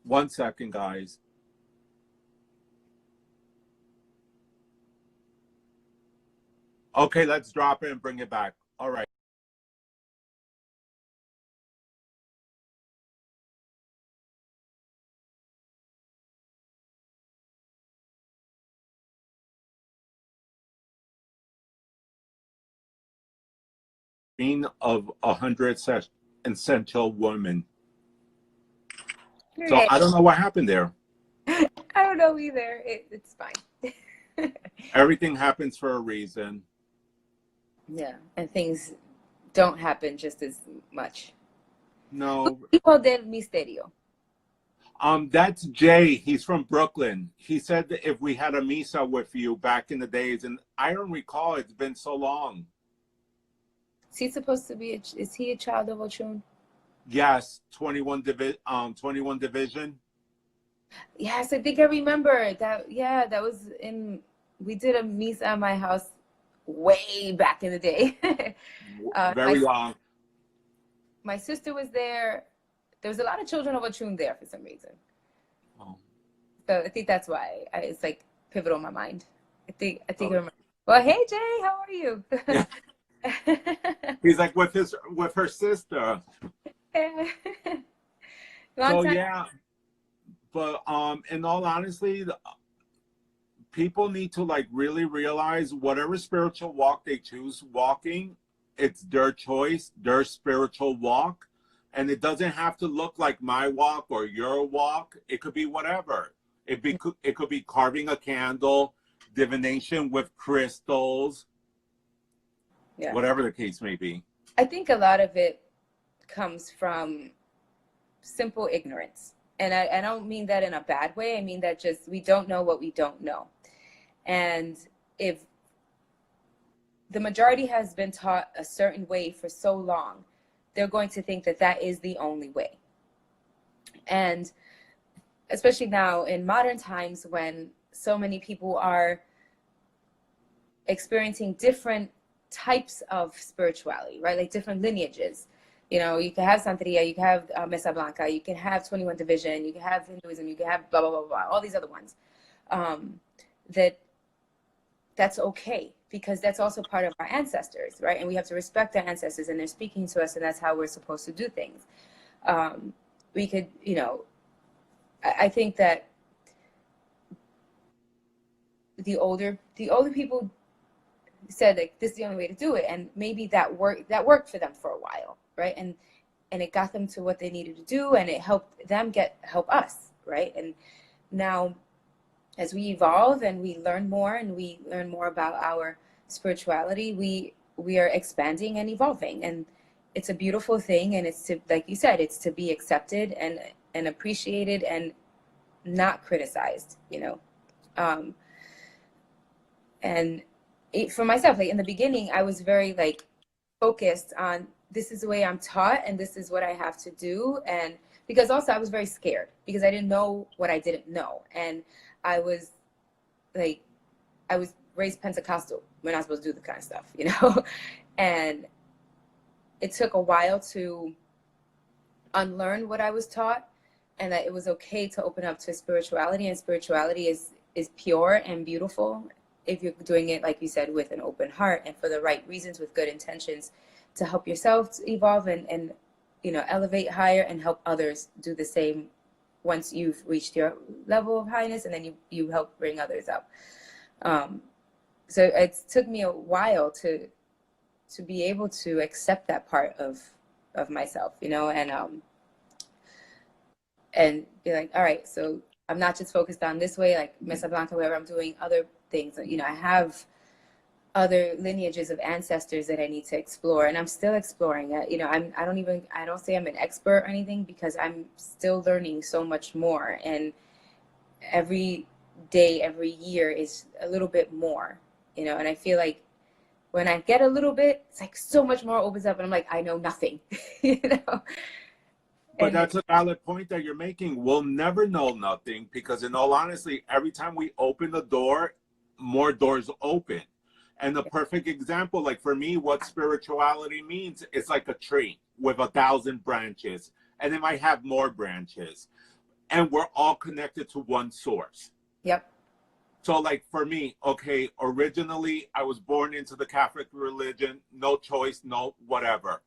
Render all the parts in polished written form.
One second, guys. Okay, let's drop it and bring it back. All right. Being of 100 essential women. So Right. I don't know what happened there. I don't know either. It's fine. Everything happens for a reason. Yeah, and things don't happen just as much. No. Tipo del misterio. That's Jay. He's from Brooklyn. He said that if we had a misa with you back in the days, and I don't recall, it's been so long. Is he supposed to be? Is he a child of Ochun? Yes, 21 division. Yes, I think I remember that. Yeah, that was in. We did a misa at my house way back in the day. Very long. My sister was there. There was a lot of children of Ochun there for some reason. Oh. So I think that's why it's like pivotal in my mind. I think I Oh. remember. Well, hey Jay, how are you? Yeah. He's like with her sister. Long So time. yeah, but in all honesty, people need to like really realize whatever spiritual walk they choose walking, it's their choice, their spiritual walk, and it doesn't have to look like my walk or your walk. It could be whatever. It could be carving a candle, divination with crystals, Yeah. whatever the case may be. I think a lot of it comes from simple ignorance. And I don't mean that in a bad way. I mean that just we don't know what we don't know. And if the majority has been taught a certain way for so long, they're going to think that that is the only way. And especially now in modern times when so many people are experiencing different types of spirituality, right? Like different lineages. You know, you can have Santeria, you can have Mesa Blanca, you can have 21 Division, you can have Hinduism, you can have blah, blah, blah, blah, all these other ones. That's okay, because that's also part of our ancestors, right? And we have to respect our ancestors, and they're speaking to us, and that's how we're supposed to do things. We could, you know, I think that the older people said like this is the only way to do it, and maybe that worked for them for a while, right? And it got them to what they needed to do, and it helped them help us, right? And now as we evolve and we learn more and we learn more about our spirituality, we are expanding and evolving, and it's a beautiful thing. And it's to, like you said, it's to be accepted and appreciated and not criticized, you know. And for myself, like in the beginning, I was very like focused on this is the way I'm taught and this is what I have to do. And because also I was very scared because I didn't know what I didn't know. And I was raised Pentecostal. We're not supposed to do the kind of stuff, you know? And it took a while to unlearn what I was taught, and that it was okay to open up to spirituality. And spirituality is pure and beautiful if you're doing it, like you said, with an open heart and for the right reasons, with good intentions to help yourself to evolve and you know, elevate higher and help others do the same once you've reached your level of highness, and then you help bring others up. So it took me a while to be able to accept that part of myself, you know, and be like, all right, so I'm not just focused on this way, like Mesa Blanca, wherever I'm doing other things. You know, I have other lineages of ancestors that I need to explore, and I'm still exploring it. You know, I don't say I'm an expert or anything, because I'm still learning so much more, and every day, every year is a little bit more, you know. And I feel like when I get a little bit, it's like so much more opens up, and I'm like, I know nothing, you know. But that's a valid point that you're making. We'll never know nothing, because in all honesty, every time we open the door, more doors open. And the perfect example, like for me, what spirituality means, it's like a tree with 1,000 branches, and it might have more branches. and we're all connected to one source. Yep. So like for me, okay, originally I was born into the Catholic religion, no choice, no whatever.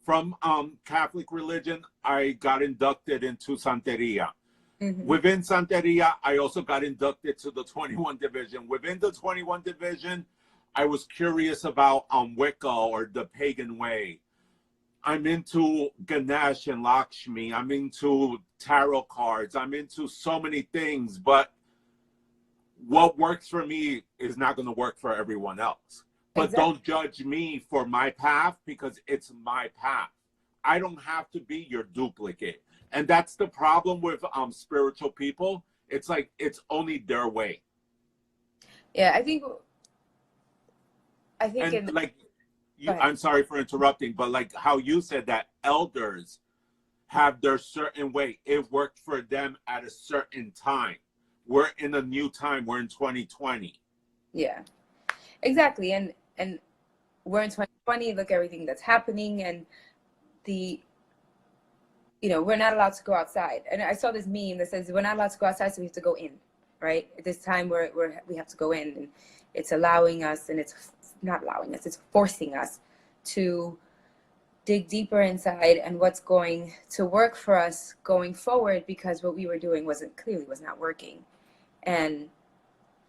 From Catholic religion, I got inducted into Santeria. Mm-hmm. Within Santeria, I also got inducted to the 21 division. Within the 21 division, I was curious about Wicca, or the pagan way. I'm into Ganesh and Lakshmi. I'm into tarot cards. I'm into so many things, but what works for me is not going to work for everyone else. But Exactly. don't judge me for my path, because it's my path. I don't have to be your duplicate. And that's the problem with spiritual people. It's like it's only their way. Yeah, I think And in like go you, ahead. I'm sorry for interrupting, but like how you said that elders have their certain way. It worked for them at a certain time. We're in a new time. We're in 2020. Yeah, exactly. And we're in 2020. Look, everything that's happening, and the we're not allowed to go outside. And I saw this meme that says we're not allowed to go outside, so we have to go in. Right at this time, we have to go in, and it's allowing us, and it's not allowing us. It's forcing us to dig deeper inside and what's going to work for us going forward, because what we were doing was not working. And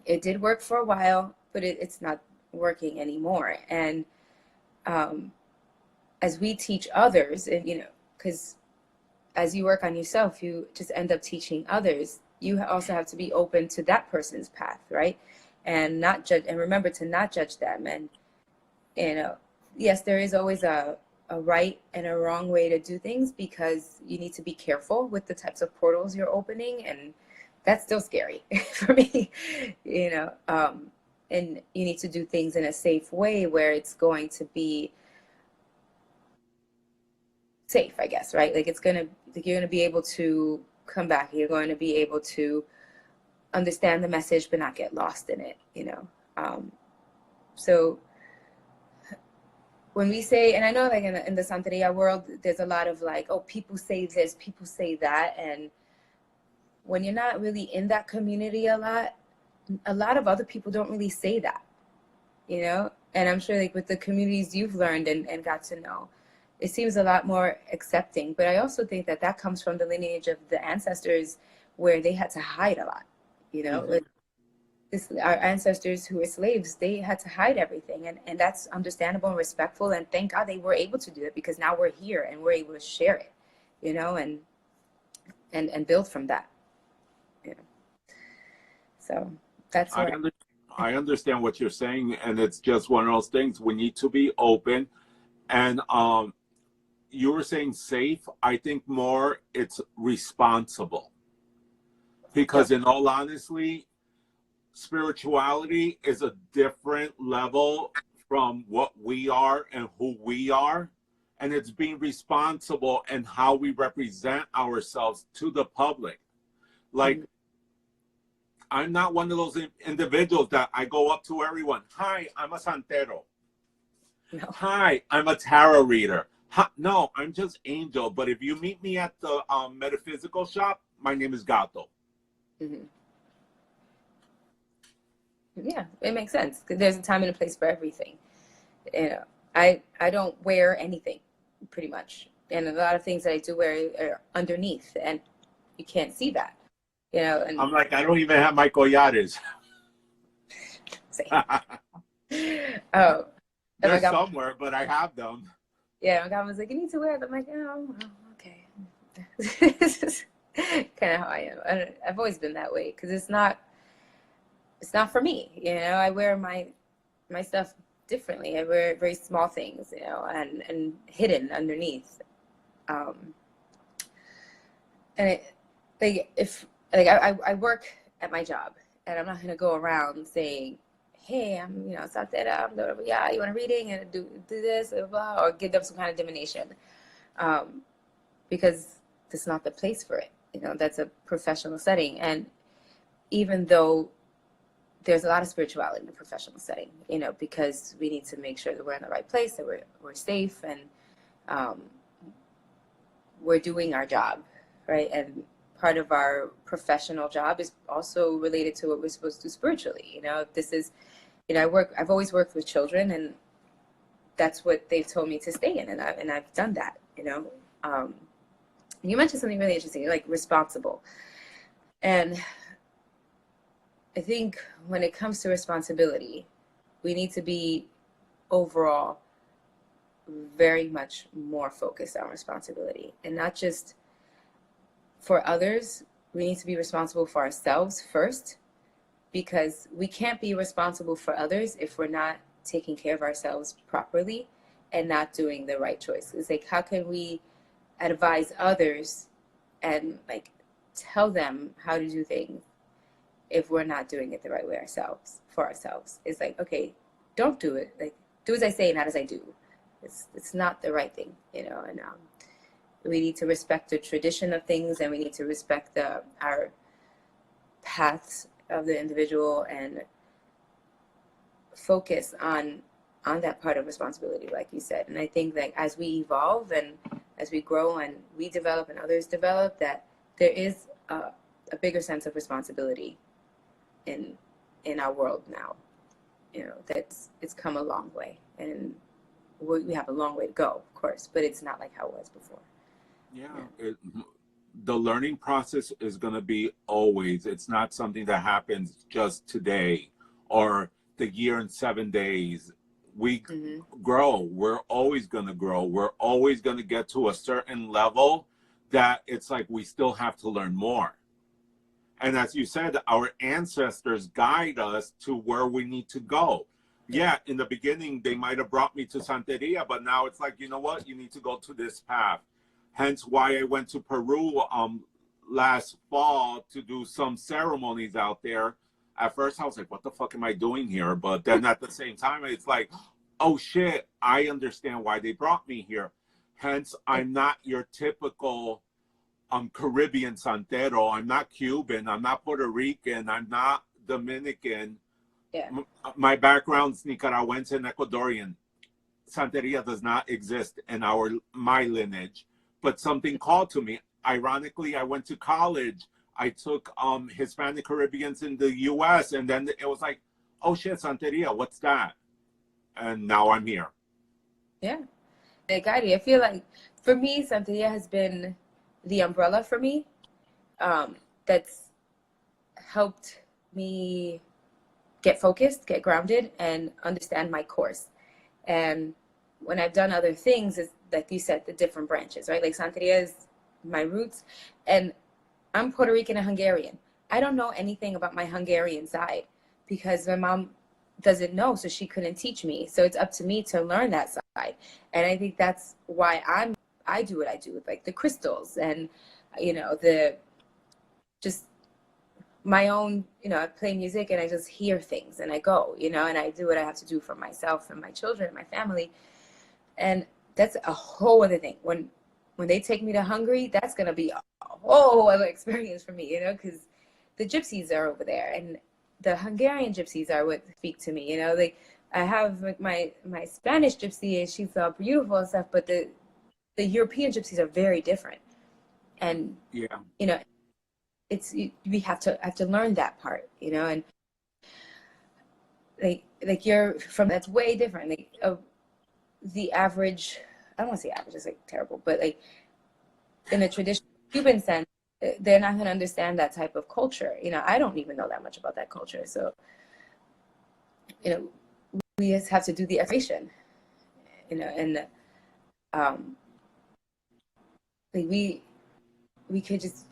it did work for a while, but it's not working anymore. And as we teach others, and because as you work on yourself, you just end up teaching others. You also have to be open to that person's path, right? And not judge, and remember to not judge them. And yes, there is always a right and a wrong way to do things, because you need to be careful with the types of portals you're opening, and that's still scary for me, and you need to do things in a safe way where it's going to be safe, I guess, right? Like you're gonna be able to come back. You're going to be able to understand the message, but not get lost in it, So when we say, and I know like in the Santeria world, there's a lot of like, oh, people say this, people say that. And when you're not really in that community a lot of other people don't really say that, And I'm sure like with the communities you've learned and got to know, it seems a lot more accepting. But I also think that comes from the lineage of the ancestors, where they had to hide a lot, Mm-hmm. like our ancestors who were slaves, they had to hide everything, and that's understandable and respectful, and thank God they were able to do it, because now we're here and we're able to share it, and build from that, so that's I, where under, I understand what you're saying, and it's just one of those things. We need to be open. And you were saying safe. I think more it's responsible, yep. because in all honesty, spirituality is a different level from what we are and who we are. And it's being responsible and how we represent ourselves to the public. Like, I'm not one of those individuals that I go up to everyone. Hi, I'm a santero. No. Hi, I'm a tarot reader. Hi, no, I'm just Angel. But if you meet me at the metaphysical shop, my name is Gato. Mm-hmm. Yeah, it makes sense, because there's a time and a place for everything. I don't wear anything, pretty much, and a lot of things that I do wear are underneath, and you can't see that, and I'm like, I don't even have my collares. say, oh, and They're my God, somewhere, but I have them. yeah, my God was like, you need to wear them. I'm like, oh, okay. This is kind of how I am. I've always been that way, because it's not for me. I wear my stuff differently. I wear very small things, and hidden underneath. And like if like I work at my job, and I'm not gonna go around saying, hey, I'm Satera, I'm yeah, you want a reading and do this, blah, blah, or give them some kind of divination, because that's not the place for it. That's a professional setting, and even though there's a lot of spirituality in the professional setting, because we need to make sure that we're in the right place, that we're safe, and we're doing our job, right? And part of our professional job is also related to what we're supposed to do spiritually. You know, if this is, you know, I've always worked with children, and that's what they've told me to stay in, and I've done that, you know. You mentioned something really interesting, like responsible. And I think when it comes to responsibility, we need to be overall very much more focused on responsibility, and not just for others. We need to be responsible for ourselves first, because we can't be responsible for others if we're not taking care of ourselves properly and not doing the right choices. Like, how can we advise others and like tell them how to do things if we're not doing it the right way ourselves, for ourselves? It's like, okay, don't do it. Like, do as I say, not as I do. It's not the right thing, you know. And we need to respect the tradition of things, and we need to respect our paths of the individual, and focus on that part of responsibility, like you said. And I think that as we evolve and as we grow and we develop and others develop, that there is a bigger sense of responsibility in our world now. You know, it's come a long way, and we have a long way to go, of course, but it's not like how it was before. Yeah. The learning process is going to be always. It's not something that happens just today or the year in 7 days. We grow. We're always going to grow. We're always going to get to a certain level that it's like we still have to learn more. And as you said, our ancestors guide us to where we need to go. Yeah, in the beginning, they might have brought me to Santeria, but now it's like, you know what? You need to go to this path. Hence why I went to Peru last fall to do some ceremonies out there. At first, I was like, what the fuck am I doing here? But then at the same time, it's like, oh, shit, I understand why they brought me here. Hence, I'm not your typical Caribbean Santero. I'm not Cuban. I'm not Puerto Rican. I'm not Dominican. Yeah. My background's Nicaraguense and Ecuadorian. Santeria does not exist in my lineage, but something called to me. Ironically, I went to college. I took Hispanic Caribbeans in the U.S., and then it was like, oh shit, Santeria, what's that? And now I'm here. Yeah. Like, I feel like for me, Santeria has been the umbrella for me, that's helped me get focused, get grounded, and understand my course. And when I've done other things, is like you said, the different branches, right? Like Santeria is my roots, and I'm Puerto Rican and Hungarian. I don't know anything about my Hungarian side because my mom doesn't know, so she couldn't teach me. So it's up to me to learn that side. And I think that's why I do what I do with like the crystals and, you know, just my own, you know, I play music and I just hear things and I go, you know, and I do what I have to do for myself and my children and my family. And that's a whole other thing. When they take me to Hungary, that's going to be a whole other experience for me, you know, because the gypsies are over there, and the Hungarian gypsies are what speak to me, you know. Like, I have like my Spanish gypsy, and she's all beautiful and stuff, but the European gypsies are very different. And, yeah, you know, we have to learn that part, you know. And like you're from, that's way different. Like the average, I don't want to say average, it's like terrible, but like in a traditional Cuban sense, they're not going to understand that type of culture. You know, I don't even know that much about that culture. So, you know, we just have to do the exploration, you know, and like we could just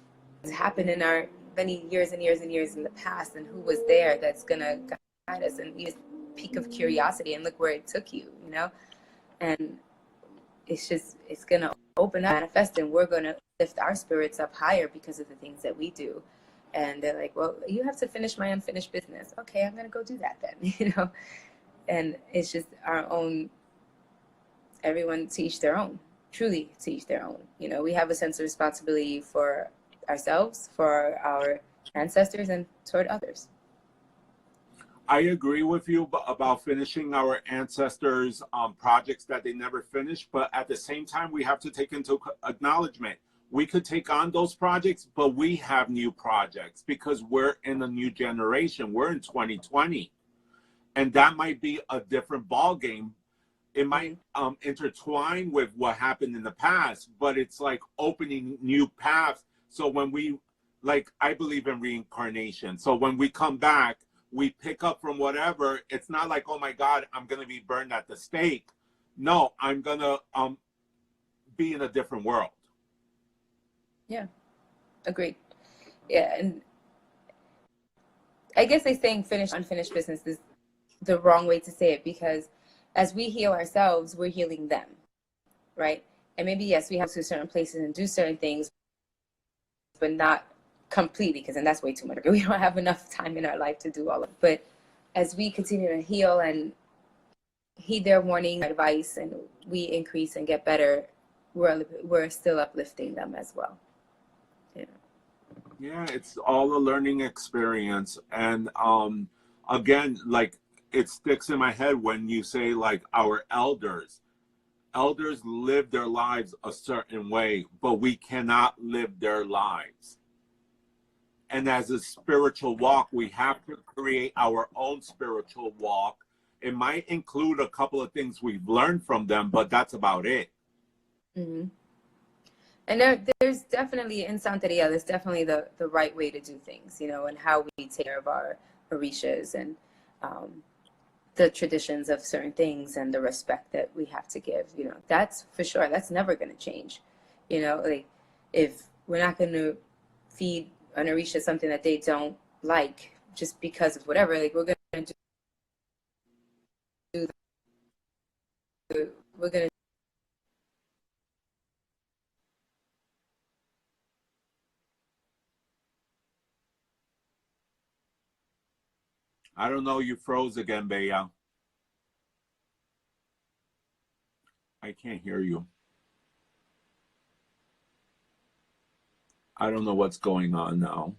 happen in our many years and years and years in the past, and who was there that's going to guide us, and you just peak of curiosity and look where it took you, you know. And it's going to open up, manifest, and we're going to lift our spirits up higher because of the things that we do. And they're like, well, you have to finish my unfinished business. Okay, I'm going to go do that then, you know. And it's just our own, everyone to each their own, truly to each their own. You know, we have a sense of responsibility for ourselves, for our ancestors, and toward others. I agree with you about finishing our ancestors' projects that they never finished, but at the same time, we have to take into acknowledgement we could take on those projects, but we have new projects because we're in a new generation. We're in 2020, and that might be a different ball game. It might intertwine with what happened in the past, but it's like opening new paths. So when we, like, I believe in reincarnation. So when we come back, we pick up from whatever. It's not like, oh my God, I'm going to be burned at the stake. No, I'm going to be in a different world. Yeah, agreed. Yeah, and I guess they saying finished unfinished business is the wrong way to say it, because as we heal ourselves, we're healing them, right? And maybe, yes, we have to certain places and do certain things, but not completely, because then that's way too much. We don't have enough time in our life to do all of it. But as we continue to heal and heed their warning, advice, and we increase and get better, we're still uplifting them as well. Yeah. Yeah, it's all a learning experience. And again, like, it sticks in my head when you say, like, our elders live their lives a certain way, but we cannot live their lives. And as a spiritual walk, we have to create our own spiritual walk. It might include a couple of things we've learned from them, but that's about it. Mm-hmm. And there's definitely, in Santeria, there's definitely the right way to do things, you know, and how we take care of our orishas and the traditions of certain things and the respect that we have to give, you know, that's for sure. That's never going to change. You know, like, if we're not going to feed an orisha something that they don't like just because of whatever, like, we're going to we're going to I don't know, you froze again, Bea. I can't hear you. I don't know what's going on now.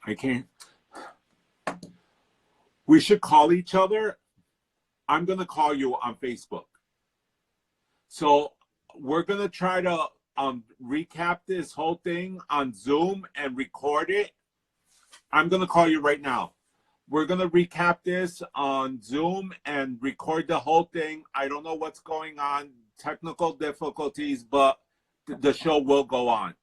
I can't. We should call each other. I'm going to call you on Facebook. So we're going to try to recap this whole thing on Zoom and record it. I'm going to call you right now. We're going to recap this on Zoom and record the whole thing. I don't know what's going on, technical difficulties, but the show will go on.